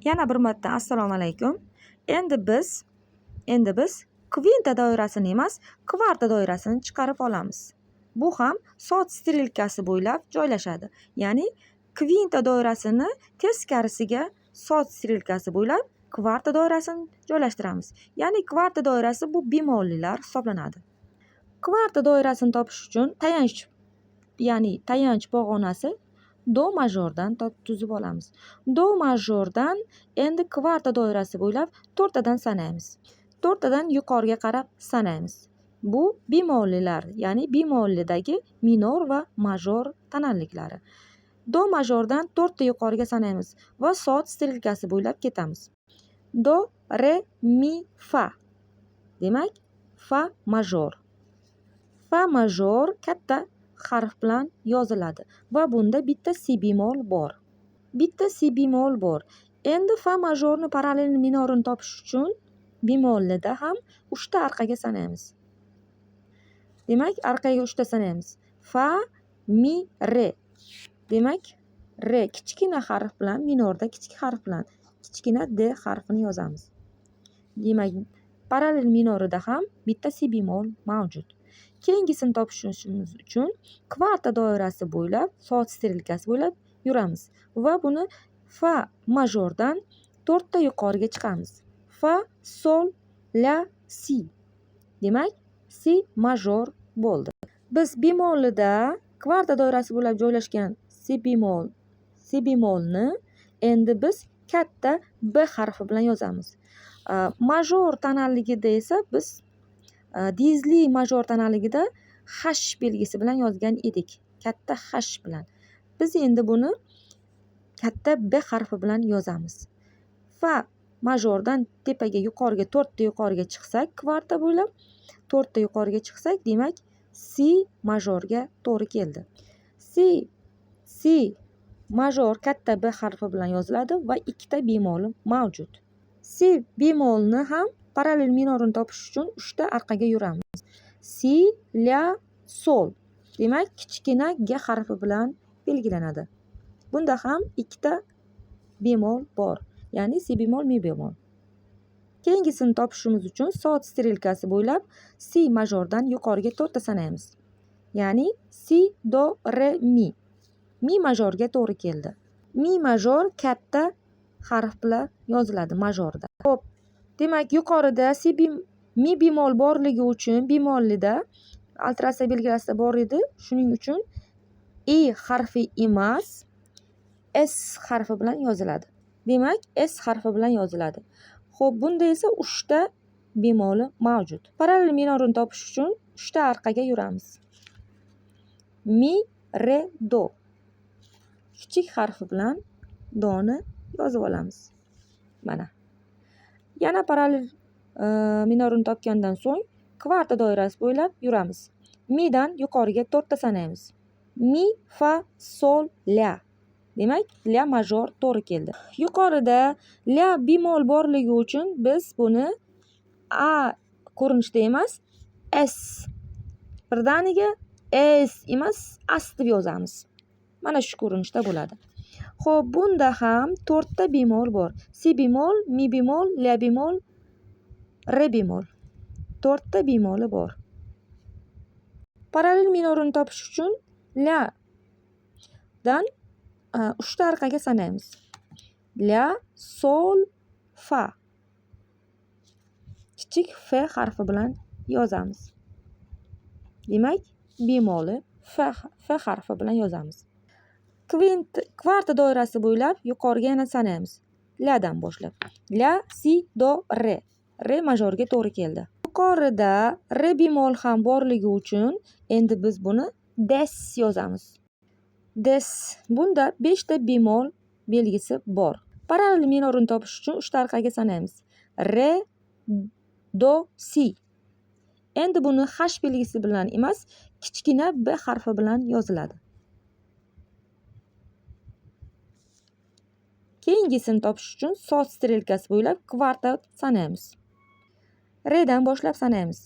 Yana bir marta assalomu alaykum. Endi biz kvinta doirasini emas, kvarta doirasini chiqarib olamiz. Bu ham soat strelkasi bo'ylab joylashadi. Ya'ni kvinta doirasini teskarisiga soat strelkasi bo'ylab kvarta doirasini joylashtiramiz. Ya'ni kvarta doirasi bu bemollilar hisoblanadi. Kvarta doirasini topish uchun tayanch pog'onasi do majordan tuzib olamiz. Do majordan endi kvarta doirasi bo'ylab 4 tadan sanaymiz. 4 tadan yuqoriga qarab sanaymiz. Bu bemollilar, ya'ni bemollidagi minor va major tonalliklari. Do majordan 4 ta yuqoriga sanaymiz va soat strelkasi bo'ylab ketamiz. Do, re, mi, fa. Demak, fa major. Fa major katta harf bilan yoziladi va bunda bitta si bemol bor. Endi fa majorni parallel minorini topish uchun bemollida ham 3 ta orqaga sanaymiz. Demak, orqaga 3 ta sanaymiz. Fa, mi, re. Demak, re kichkina harf bilan minorda kichik harf bilan kichkina d harfini yozamiz. Demak, parallel minorida ham bitta si bemol mavjud. Keyingisini topishimiz uchun kvarta doirasi bo'ylab, soat strelkasi bo'ylab yuramiz va buni fa majordan 4 ta yuqoriga chiqamiz. Fa, sol, la, si. Demak, si major bo'ldi. Biz bemollida kvarta doirasi bo'ylab joylashgan si bemolni endi biz katta b harfi bilan yozamiz. Major tonalligida esa biz diyizli major tonalligida h belgisi bilan yozgan edik. Katta h bilan. Biz endi buni katta b harfi bilan yozamiz. Fa majordan tepaga yuqoriga 4 ta yuqoriga chiqsak, kvarta bo'ylab 4 ta yuqoriga chiqsak, demak si majorga to'g'ri keldi. Si major katta b harfi bilan yoziladi va 2 ta bemoli mavjud. Si bemolni ham parallel minorini topish uchun 3 ta orqaga yuramiz. Si, la, sol. Demak, kichkina g harfi bilan belgilanadi. Bunda ham 2 ta bemol bor. Ya'ni si bemol, mi bemol. Keyingisini topishimiz uchun soat strelkasi bo'ylab si majordan yuqoriga 4 ta sanaymiz. Ya'ni si, do, re, mi. Mi majorga to'g'ri keldi. Mi major katta harf bilan yoziladi majorda. Xo'p, demak yuqorida mi bemol borligi uchun bemollida alteratsiya belgilasida bor edi. Shuning uchun i harfi emas, s harfi bilan yoziladi. Demak, s harfi bilan yoziladi. Xo'p, bunda esa 3 ta bemoli mavjud. Parallel minorini topish uchun 3 ta orqaga yuramiz. Mi, re, do. Kichik harfi bilan doni yozib olamiz. Mana. Yana parallel minorini topgandan so'ng kvarta doirasi bo'ylab yuramiz. Midan yuqoriga 4 ta sanaymiz. Mi, fa, sol, la. Demak, la major to'g'ri keldi. Yuqorida la bemol borligi uchun biz buni a ko'rinishda emas, s birdaniga s emas, as deb yozamiz. Mana shu ko'rinishda bo'ladi. Xo'p, bunda ham 4 ta bemol bor. Si bemol, mi bemol, la bemol, re bemol. 4 ta bemoli bor. Parallel minorini topish uchun la dan 3 ta orqaga sanaymiz. La, sol, fa. Kichik f harfi bilan yozamiz. Demak, bemoli f harfi bilan yozamiz. Kvarta doirasi bo'ylab yuqoriga yana sanaymiz. La dan boshlab. La, si, do, re. Re majorga to'g'ri keldi. Yuqorida re bemol ham borligi uchun endi biz buni des yozamiz. Des. Bunda 5 ta bemol belgisi bor. Parallel minorini topish uchun 3 ta orqaga sanaymiz. Re, do, si. Endi buni h belgisi bilan emas, kichkina b harfi bilan yoziladi. Keyingisini topish uchun soat strelkasi bo'ylab kvarta sanaymiz. Re dan boshlab sanaymiz.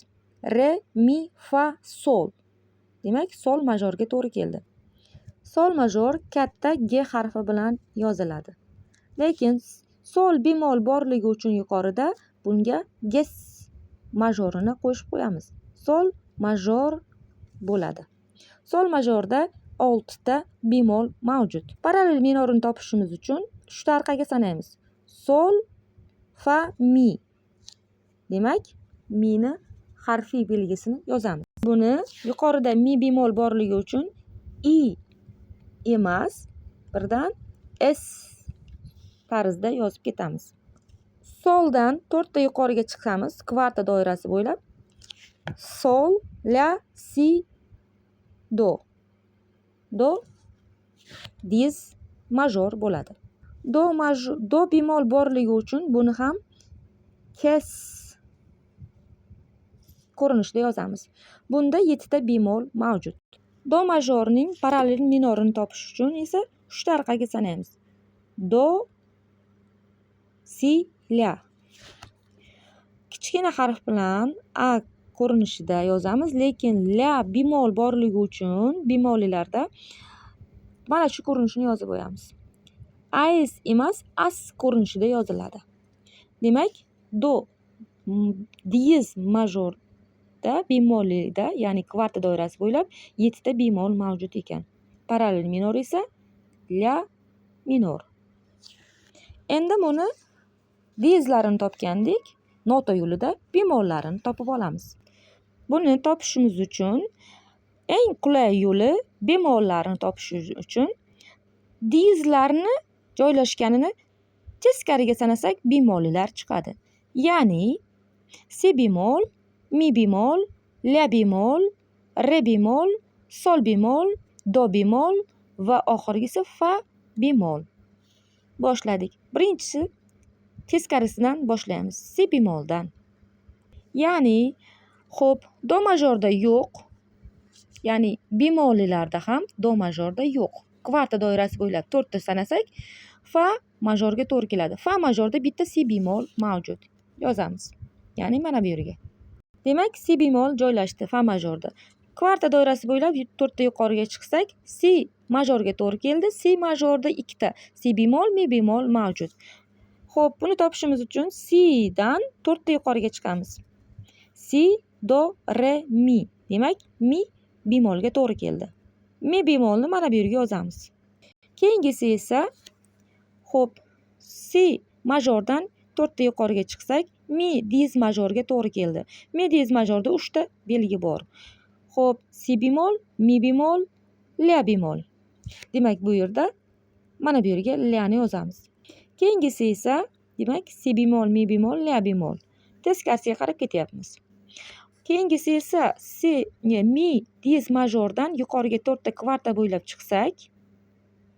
Re, mi, fa, sol. Demak, sol majorga to'g'ri keldi. Sol major katta g harfi bilan yoziladi. Lekin Sol bemol borligi uchun yuqorida bunga ges majorini qo'shib qo'yamiz. Sol major bo'ladi. Sol majorda 6 ta bemol mavjud. Parallel minorni topishimiz uchun 3 ta orqaga sanaymiz. Sol, fa, mi. Demak, mi'ni harfiy belgisini yozamiz. Buni yuqorida mi bemol borligi uchun i emas, birdan s tarzda yozib ketamiz. Soldan 4 ta yuqoriga chiqamiz kvarta doirasi bo'ylab. Sol, la, si, do. Do diez major bo'ladi. Do bemol borligi uchun buni ham kes ko'rinishda yozamiz. Bunda 7 ta bemol mavjud. Do majorning parallel minorini topish uchun esa 3 ta orqaga sanaymiz. Do, si, la. Kichkina harf bilan a ko'rinishida yozamiz, lekin la bemol borligi uchun bemollarda mana shu ko'rinishni yozib qo'yamiz. As emas, as ko'rinishida yoziladi. Demak, do diez majorda bemolida, ya'ni kvarta doirasi bo'ylab 7 ta bemol mavjud ekan. Parallel minor esa la minor. Endi buni diezlarini topgandik, nota yo'lida bemollarini topib olamiz. Buni topishimiz uchun eng qulay yo'li bemollarini topish uchun diezlarni joylashganini teskariga sanasak bemollar chiqadi. Ya'ni si bemol, mi bemol, la bemol, re bemol, sol bemol, do bemol va oxirgisi fa bemol. Boshladik. Birinchisi teskarisidan boshlaymiz. Si bemoldan. Ya'ni xo'p, do majorda yo'q. Ya'ni bemollarda ham do majorda yo'q. Kvarta doirasi bo'ylab 4 ta sanasak, fa majorga to'g'ri keladi. Fa majorda bitta si bemol mavjud. Yozamiz. Ya'ni mana bu yerga. Demak, si bemol joylashdi fa majorda. Kvarta doirasi bo'ylab 4 ta yuqoriga chiqsak, si majorga to'g'ri keldi. Si majorda 2 ta si bemol, mi bemol mavjud. Xo'p, buni topishimiz uchun si dan 4 ta yuqoriga chiqamiz. Si, do, re, mi. Demak, mi bemolga to'g'ri keldi. Mi bemolni mana bu yerga yozamiz. Keyingisi esa xo'p, si majordan 4 ta yuqoriga chiqsak, mi diez majorga to'g'ri keldi. Mi diez majorda 3 ta belgi bor. Xo'p, si bemol, mi bemol, la bemol. Demak, bu yerda mana bu yerga la ni yozamiz. Keyingisi esa, demak, si bemol, mi bemol, la bemol. Teskarisiga qarab ketyapmiz. Keyingisi esa mi diez majordan yuqoriga 4 ta kvarta bo'ylab chiqsak,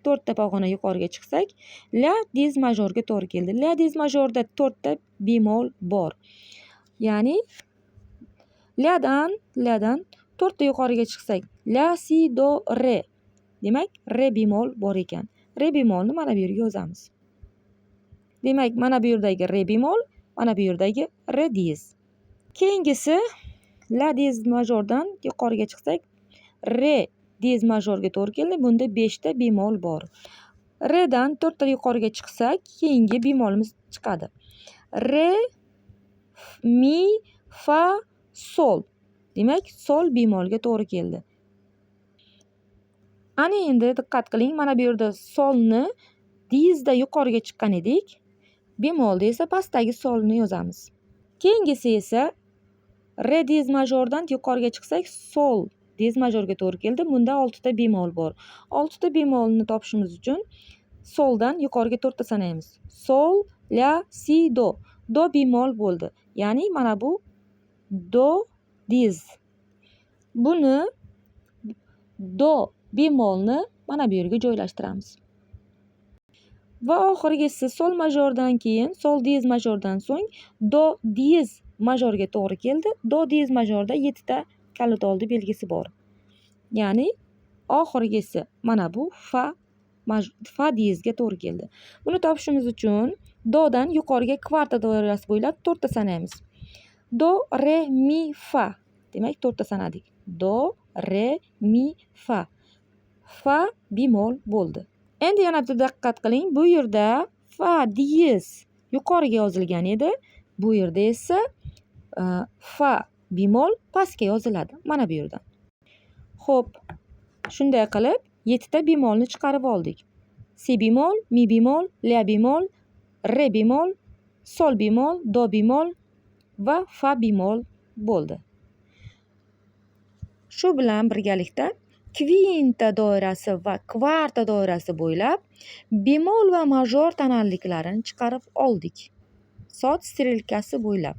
4 ta pog'ona yuqoriga chiqsak, la diez majorga to'g'ri keldi. La diez majorda 4 ta bemol bor. Ya'ni ladan 4 ta yuqoriga chiqsak, la, si, do, re. Demak, re bemol bor ekan. Re bemolni mana bu yerga yozamiz. Demak, mana bu yerdagi re bemol, mana bu yerdagi re diez. Keyingisi la diez majordan yuqoriga chiqsak, re diez majorga to'g'ri keldi. Bunda 5 ta bemol bor. Re dan 4 ta yuqoriga chiqsak, keyingi bemolimiz chiqadi. Re, mi, fa, sol. Demak, sol bemolga to'g'ri keldi. Ana endi diqqat qiling, mana bu yerda solni diezda yuqoriga chiqqan edik. Bemolda esa pastdagi solni yozamiz. Keyingisi esa re diez majordan yuqoriga chiqsak, sol diez majorga to'g'ri keldi. Bunda 6 ta bemol bor. 6 ta bemolni topishimiz uchun soldan yuqoriga 4 ta sanaymiz. Sol, la, si, do. Do bemol bo'ldi. Ya'ni mana bu do diez. Buni do bemolni mana bu yerga joylashtiramiz. Va oxirgisi sol majordan keyin sol diez majordan so'ng do diez majorga to'g'ri keldi. Do diez majorda 7 ta kalit oldi belgisi bor. Ya'ni oxirgisi mana bu fa diezga to'g'ri keldi. Buni topishimiz uchun dodan yuqoriga kvarta doirasi bo'ylab 4 ta sanaymiz. Do, re, mi, fa. Demak, 4 ta sanadik. Do, re, mi, fa. Fa bemol bo'ldi. Endi yana bitta diqqat qiling. Bu yerda fa diyez yuqoriga yozilgan edi. Bu yerda esa fa bemol pastga yoziladi. Mana bu yerdan. Xo'p, shunday qilib 7 ta bemolni chiqarib oldik. Si bemol, mi bemol, la bemol, re bemol, sol bemol, do bemol va fa bemol bo'ldi. Shu bilan birgalikda kvinta doirasi va kvarta doirasi bo'ylab bemol va major tonalliklarini chiqarib oldik. Sot strelkasi bo'ylab.